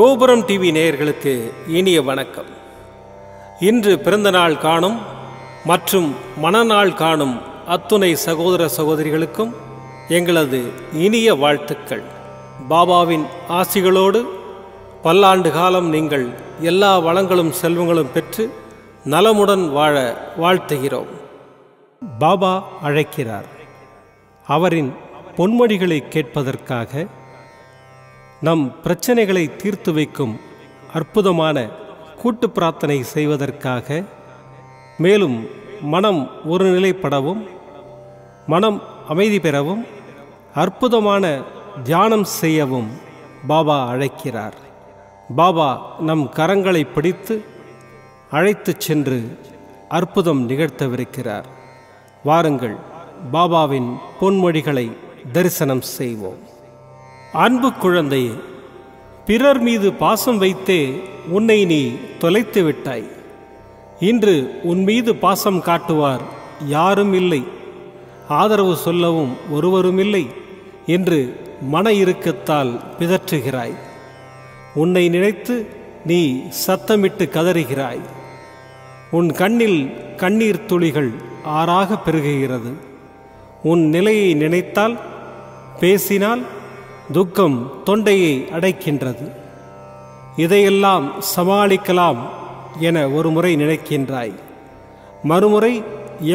கோபுரம் டிவி நேயர்களுக்கு இனிய வணக்கம். இன்று பிறந்தநாள் காணும் மற்றும் மணநாள் காணும் அத்துணை சகோதர சகோதரிகளுக்கும் எங்களது இனிய வாழ்த்துக்கள். பாபாவின் ஆசிகளோடு பல்லாண்டு காலம் நீங்கள் எல்லா வளங்களும் செல்வங்களும் பெற்று நலமுடன் வாழ வாழ்த்துகிறோம். பாபா அழைக்கிறார். அவரின் பொன்மொழிகளை கேட்பதற்காக, நம் பிரச்சனைகளை தீர்த்து வைக்கும் அற்புதமான கூட்டு பிரார்த்தனை செய்வதற்காக, மேலும் மனம் ஒருநிலைப்படவும் மனம் அமைதி பெறவும் அற்புதமான தியானம் செய்யவும் பாபா அழைக்கிறார். பாபா நம் கரங்களை பிடித்து அழைத்துச் சென்று அற்புதம் நிகழ்த்தவிருக்கிறார். வாருங்கள், பாபாவின் பொன்மொழிகளை தரிசனம் செய்வோம். அன்பு குழந்தையே, பிறர் மீது பாசம் வைத்தே உன்னை நீ தொலைத்து விட்டாய். இன்று உன் மீது பாசம் காட்டுவார் யாரும் இல்லை, ஆதரவு சொல்லவும் ஒருவரும் இல்லை என்று மன இறுக்கத்தால் பிதற்றுகிறாய். உன்னை நினைத்து நீ சத்தமிட்டு கதறுகிறாய். உன் கண்ணில் கண்ணீர் துளிகள் ஆறாக பெருகுகிறது. உன் நிலையை நினைத்தால், பேசினால் துக்கம் தொண்டையை அடைக்கின்றது. இதையெல்லாம் சமாளிக்கலாம் என ஒரு முறை நினைக்கின்றாய். மறுமுறை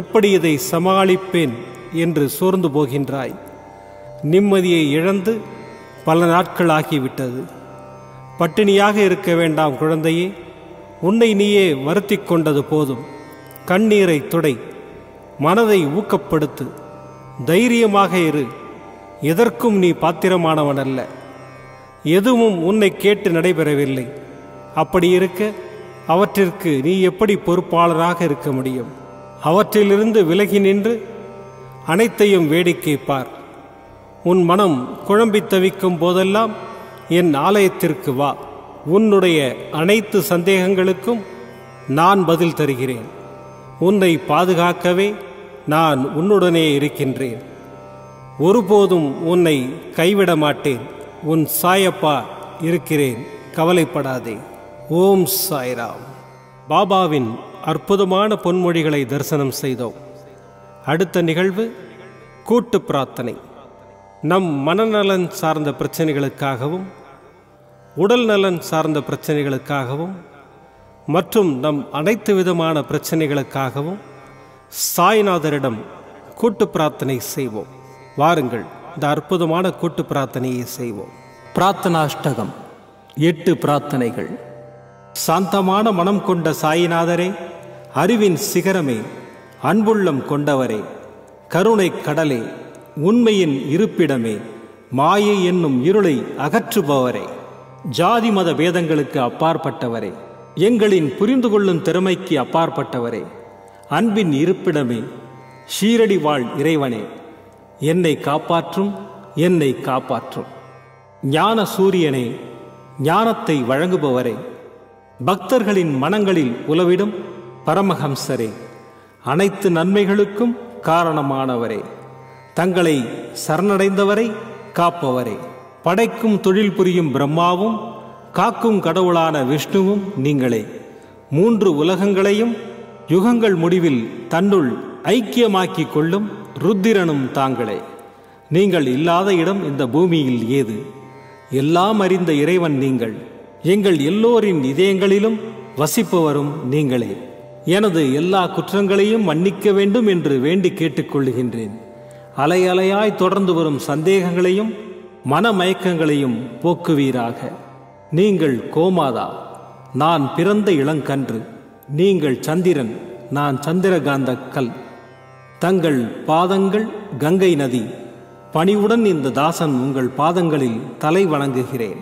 எப்படி இதை சமாளிப்பேன் என்று சோர்ந்து போகின்றாய். நிம்மதியை இழந்து பல நாட்கள் ஆகிவிட்டது. பட்டினியாக இருக்க வேண்டாம் குழந்தையே, உன்னை நீயே வருத்தி கொண்டது போதும். கண்ணீரை துடை, மனதை ஊக்கப்படுத்து, தைரியமாக இரு. எதற்கும் நீ பாத்திரமானவன் அல்ல. எதுவும் உன்னை கேட்டு நடைபெறவில்லை. அப்படி இருக்க அவற்றிற்கு நீ எப்படி பொறுப்பாளராக இருக்க முடியும்? அவற்றிலிருந்து விலகி நின்று அனைத்தையும் வேடிக்கை பார். உன் மனம் குழம்பி தவிக்கும் போதெல்லாம் என் ஆலயத்திற்கு வா. உன்னுடைய அனைத்து சந்தேகங்களுக்கும் நான் பதில் தருகிறேன். உன்னை பாதுகாக்கவே நான் உன்னுடனே இருக்கின்றேன். ஒருபோதும் உன்னை கைவிட மாட்டேன். உன் சாயப்பா இருக்கிறேன், கவலைப்படாதே. ஓம் சாய்ராம். பாபாவின் அற்புதமான பொன்மொழிகளை தரிசனம் செய்தோம். அடுத்த நிகழ்வு கூட்டு பிரார்த்தனை. நம் மனநலன் சார்ந்த பிரச்சனைகளுக்காகவும், உடல் நலன் சார்ந்த பிரச்சனைகளுக்காகவும் மற்றும் நம் அனைத்து விதமான பிரச்சனைகளுக்காகவும் சாய்நாதரிடம் கூட்டு பிரார்த்தனை செய்வோம். வாருங்கள், இந்த அற்புதமான கூட்டு பிரார்த்தனையை செய்வோம். பிரார்த்தனாஷ்டகம். 8 பிரார்த்தனைகள். சாந்தமான மனம் கொண்ட சாயிநாதரே, அறிவின் சிகரமே, அன்புள்ளம் கொண்டவரே, கருணை கடலே, உண்மையின் இருப்பிடமே, மாயை என்னும் இருளை அகற்றுபவரே, ஜாதி மத பேதங்களுக்கு அப்பாற்பட்டவரே, எங்களின் புரிந்து கொள்ளும் திறமைக்கு அப்பாற்பட்டவரே, அன்பின் இருப்பிடமே, ஷீரடி வாழ் இறைவனே, என்னை காப்பாற்றும், என்னை காப்பாற்றும். ஞான சூரியனே, ஞானத்தை வழங்குபவரே, பக்தர்களின் மனங்களில் உலவிடும் பரமஹம்சரே, அனைத்து நன்மைகளுக்கும் காரணமானவரே, தங்களை சரணடைந்தவரை காப்பவரே, படைக்கும் தொழில் புரியும் பிரம்மாவும் காக்கும் கடவுளான விஷ்ணுவும் நீங்களே. 3 உலகங்களையும் யுகங்கள் முடிவில் தன்னுள் ஐக்கியமாக்கிக் கொள்ளும் ருத்திரனும் தாங்களே. நீங்கள் இல்லாத இடம் இந்த பூமியில் ஏது? எல்லாம் அறிந்த இறைவன் நீங்கள். எங்கள் எல்லோரின் இதயங்களிலும் வசிப்பவரும் நீங்களே. எனது எல்லா குற்றங்களையும் மன்னிக்க வேண்டும் என்று வேண்டி கேட்டுக்கொள்ளுகின்றேன். அலை அலையாய் தொடர்ந்து வரும் சந்தேகங்களையும் மனமயக்கங்களையும் போக்குவீராக. நீங்கள் கோமாதா, நான் பிறந்த இளங்கன்று. நீங்கள் சந்திரன், நான் சந்திரகாந்த கல். தங்கள் பாதங்கள் கங்கை நதி. பணிவுடன் இந்த தாசன் உங்கள் பாதங்களில் தலை வணங்குகிறேன்.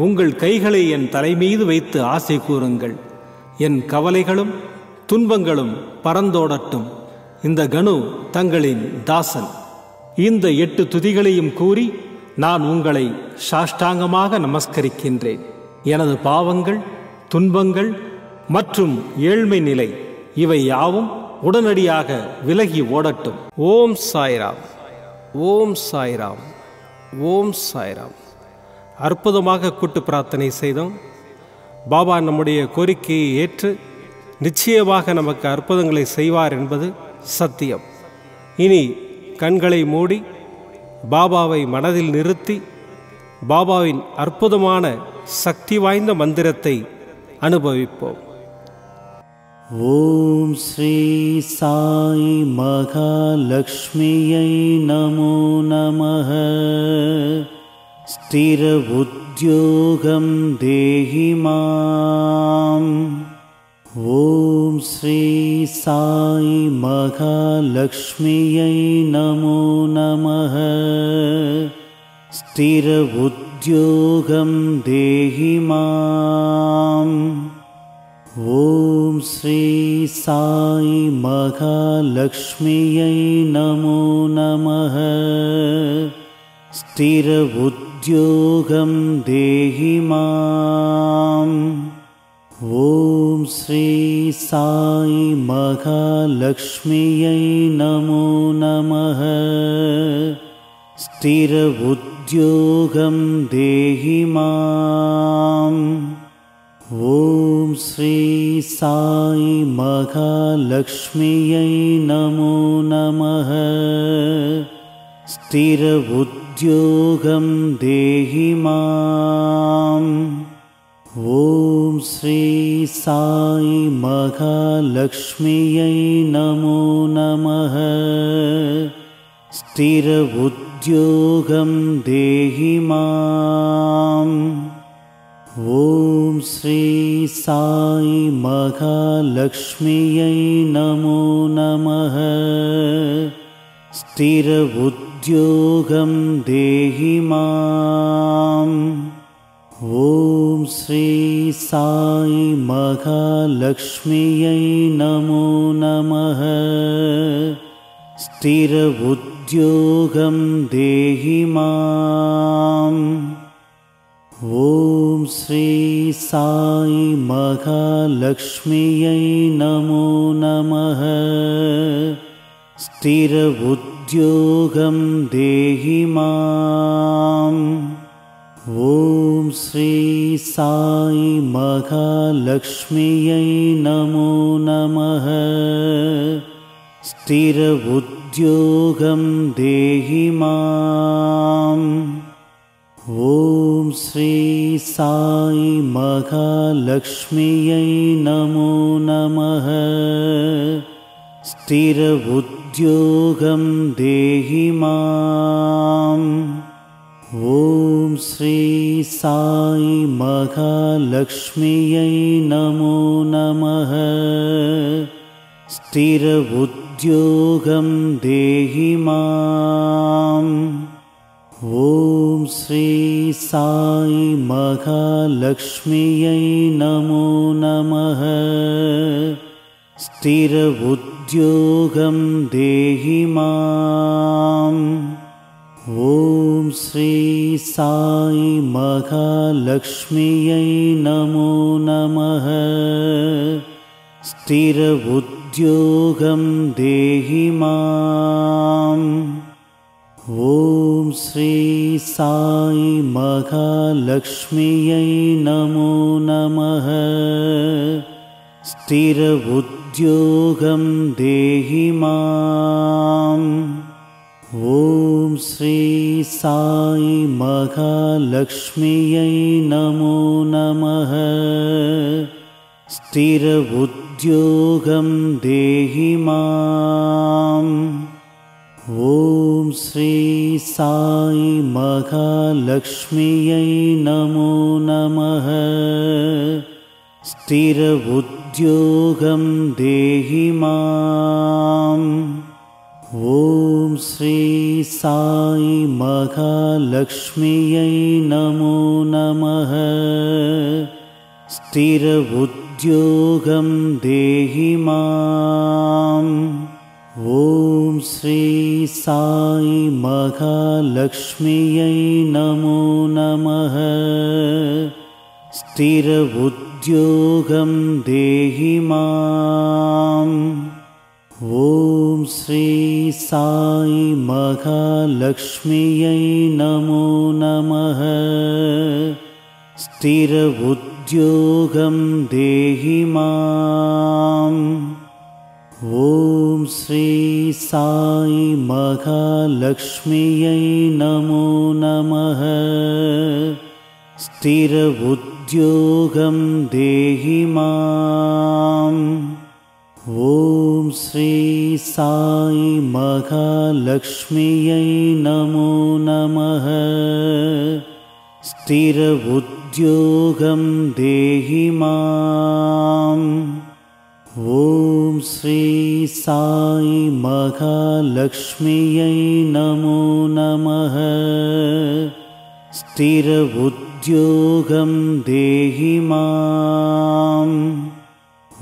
உங்கள் கைகளை என் தலைமீது வைத்து ஆசை கூறுங்கள். என் கவலைகளும் துன்பங்களும் பறந்தோடட்டும். இந்த கணு தங்களின் தாசன். இந்த 8 துதிகளையும் கூறி நான் உங்களை சாஷ்டாங்கமாக நமஸ்கரிக்கின்றேன். எனது பாவங்கள், துன்பங்கள் மற்றும் ஏழ்மை நிலை இவை யாவும் உடனடியாக விலகி ஓடட்டும். ஓம் சாய்ராம், ஓம் சாய்ராம், ஓம் சாய்ராம். அற்புதமாக கூட்டு பிரார்த்தனை செய்தோம். பாபா நம்முடைய கோரிக்கையை ஏற்று நிச்சயமாக நமக்கு அற்புதங்களை செய்வார் என்பது சத்தியம். இனி கண்களை மூடி பாபாவை மனதில் நிறுத்தி பாபாவின் அற்புதமான சக்தி வாய்ந்த மந்திரத்தை அனுபவிப்போம். ஓம் ஸ்ரீ சாய் மகாலக்ஷ்மியை நமோ நமः. ஸ்திர உத்யோகம் தேஹி மாம். ஓம் ஸ்ரீ சாய் மகாலக்ஷ்மியை நமோ நமः. ஸ்திர உத்யோகம் தேஹி மாம். ஓம் ஸ்ரீ சாய் மகாலக்ஷ்மியை நமோ நமः. ஸ்திர உத்யோகம் தேஹி மாம். ஓம் ஸ்ரீ சாய் மகாலக்ஷ்மியை நமோ நமः. ஸ்திர உத்யோகம் தேஹி மாம். ஓம் ஸ்ரீ சாய் மகாலக்ஷ்மியை நமோ நமः. ஸ்திர உத்யோகம் தேஹி மாம். ஓம் ஸ்ரீ சாய் மகாலக்ஷ்மியை நமோ நமः. ஸ்திர உத்யோகம் தேஹி மாம். ஓம் ஸ்ரீ சாய் மகாலக்ஷ்மியை நமோ நமः. ஸ்திர உத்யோகம் தேஹி மாம். ஓம் ஸ்ரீ சாய் மகாலக்ஷ்மியை நமோ நமः. ஸ்திர உத்யோகம் தேஹி மாம். ஓம் ஸ்ரீ சாய் மகாலக்ஷ்மியை நமோ நமः. ஸ்திர உத்யோகம் தேஹி மாம். ஓம் ஸ்ரீ சாய் மகாலக்ஷ்மியை நமோ நமः. ஸ்திர உத்யோகம் தேஹி மாம். ஓம் ஸ்ரீ சாய் மகாலக்ஷ்மியை நமோ நமः. ஸ்திர உத்யோகம் தேஹி மாம். ஓம் ஸ்ரீ சாய் மகாலக்ஷ்மியை நமோ நமः. ஸ்திர உத்யோகம் தேஹி மாம். ஓம் ஸ்ரீ சாய் மகாலக்ஷ்மியை நமோ நமः. ஸ்திர உத்யோகம் தேஹி மாம். ஓம் ஸ்ரீ சாய் மகாலக்ஷ்மியை நமோ நமः. ஸ்திர உத்யோகம் தேஹி மாம். ஓம் ஸ்ரீ சாய் மகாலக்ஷ்மியை நமோ நமः. ஸ்திர உத்யோகம் தேஹி மாம். ஓம் ஸ்ரீ சாய் மகாலக்ஷ்மியை நமோ நமः. ஸ்திர உத்யோகம் தேஹி மாம். ஓம் ஸ்ரீ சாய் மகாலக்ஷ்மியை நமோ நமः. ஸ்திர உத்யோகம் தேஹி மாம். ஓம் ஸ்ரீ சாய் மகாலக்ஷ்மியை நமோ நமः. ஸ்திர உத்யோகம் தேஹி மாம். ஓம் ஸ்ரீ சாய் மகாலக்ஷ்மியை நமோ நமः. ஸ்திர உத்யோகம் தேஹி மாம். ஓம் ஸ்ரீ சாய் மகாலக்ஷ்மியை நமோ நமः. स्थिर उद्योगं देहि माम्। ॐ श्री साई महालक्ष्म्यै नमो नमः। स्थिर उद्योगं देहि माम्। ॐ श्री साई महालक्ष्म्यै नमो नमः। स्थिर उद्योगं देहि माम्। ॐ श्री साई महालक्ष्म्यै नमो नमः। स्थिर उद्योगं देहि माम्।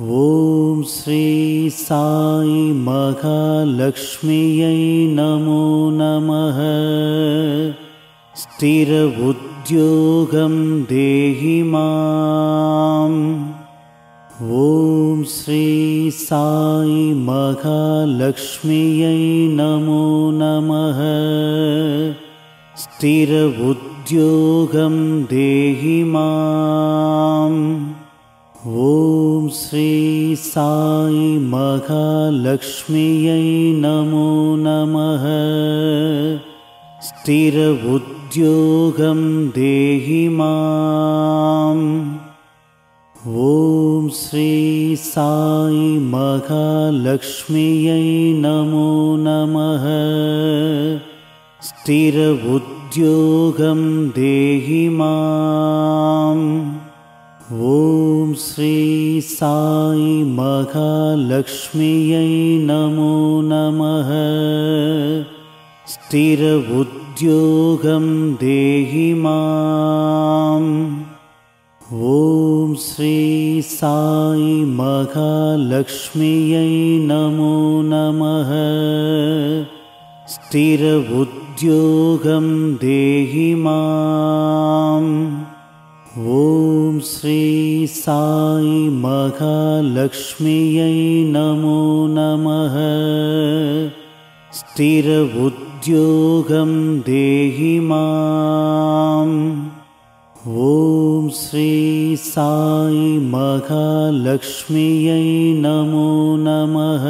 ॐ श्री साई महालक्ष्म्यै नमो नमः। स्थिर उद्योगं देहि माम्। ॐ श्री साई महालक्ष्म्यै नमो नमः। स्थिर उद्योगं देहि माम्। ॐ श्री साई महालक्ष्म्यै नमो नमः। स्थिर उद्योगं देहि माम्। ॐ श्री साई महालक्ष्म्यै नमो नमः। स्थिर उद्योगं देहि माम्। ॐ श्री साई महालक्ष्म्यै नमो नमः। स्थिर उद्योगं देहि माम्। ॐ श्री साई महालक्ष्म्यै नमो नमः। स्थिर उद्योगं देहि माम्। ॐ श्री साई महालक्ष्म्यै नमो नमः। स्थिर उद्योगं देहि माम्। ॐ श्री साई महालक्ष्म्यै नमो नमः।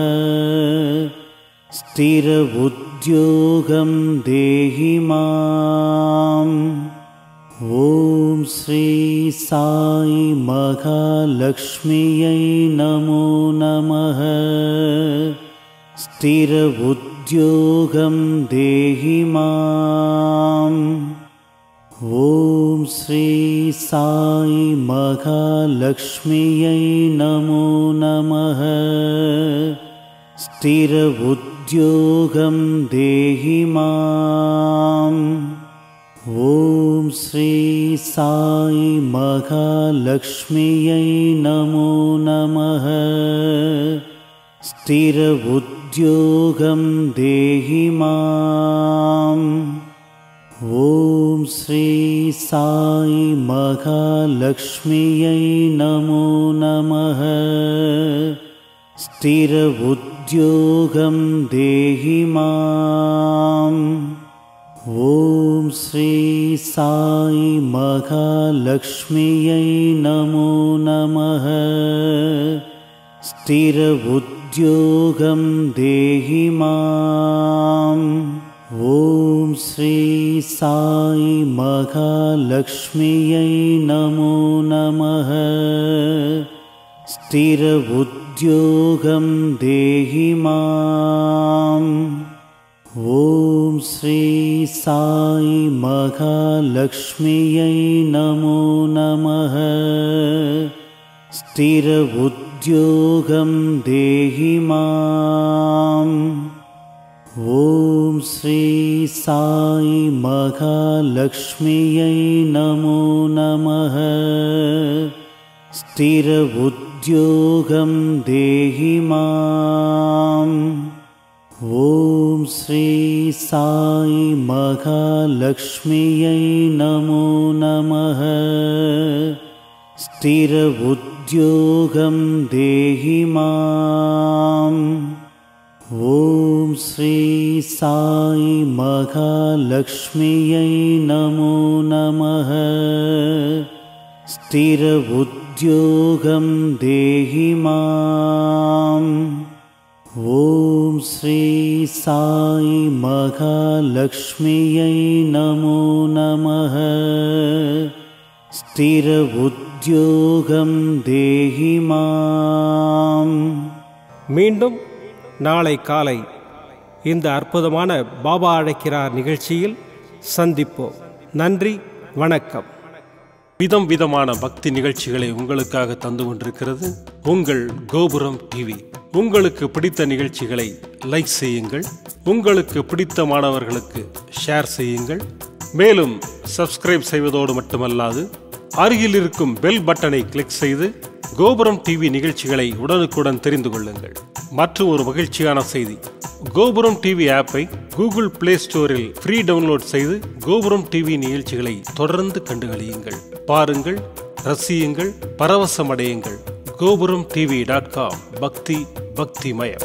स्थिर उद्योगं देहि माम्। ॐ श्री साई महालक्ष्म्यै नमो नमः। स्थिर उद्योगं देहि माम्। ॐ श्री साई महालक्ष्म्यै नमो नमः। स्थिर उद्योगं देहि माम्। ॐ श्री साई महालक्ष्म्यै नमो नमः। स्थिर उद्योगं देहि माम्। ॐ श्री साई महालक्ष्म्यै नमो नमः। स्थिर उद्योगं देहि माम्। ॐ श्री साई महालक्ष्म्यै नमो नमः। स्थिर उद्योगं देहि माम्। ॐ श्री साई महालक्ष्म्यै नमो नमः। स्थिर उद्योगं देहि माम्। ॐ श्री साई महालक्ष्म्यै नमो नमः। स्थिर उद्योगं देहि माम्। ॐ श्री साई महालक्ष्म्यै नमो नमः। स्थिर उद्योगं देहि माम्। ॐ श्री साई महालक्ष्म्यै नमो नमः। स्थिर उद्योगं देहि माम्। ॐ श्री साई महालक्ष्म्यै नमो नमः। स्थिर उद्योगं देहि माम्। ॐ श्री साई महालक्ष्म्यै नमो नमः। स्थिर उद्योगं देहि माम्। மீண்டும் நாளை காலை இந்த அற்புதமான பாபா அழைக்கிறார் நிகழ்ச்சியில் சந்திப்போம். நன்றி, வணக்கம். விதம் விதமான பக்தி நிகழ்ச்சிகளை உங்களுக்காக தந்து கொண்டிருக்கிறது உங்கள் கோபுரம் டிவி. உங்களுக்கு பிடித்த நிகழ்ச்சிகளை லைக் செய்யுங்கள், உங்களுக்கு பிடித்த மாணவர்களுக்கு ஷேர் செய்யுங்கள். மேலும் சப்ஸ்கிரைப் செய்வதோடு மட்டுமல்லாது அருகில் இருக்கும் பெல் பட்டனை கிளிக் செய்து கோபுரம் டிவி நிகழ்ச்சிகளை உடனுக்குடன் தெரிந்து கொள்ளுங்கள். மற்றும் ஒரு மகிழ்ச்சியான செய்தி, கோபுரம் டிவி ஆப்பை கூகுள் பிளே ஸ்டோரில் ஃப்ரீ டவுன்லோட் செய்து கோபுரம் டிவி நிகழ்ச்சிகளை தொடர்ந்து கண்டுகளியுங்கள், பாருங்கள், ரசியுங்கள், பரவசமடையுங்கள். gopuramtv.com. பக்தி பக்திமயம்.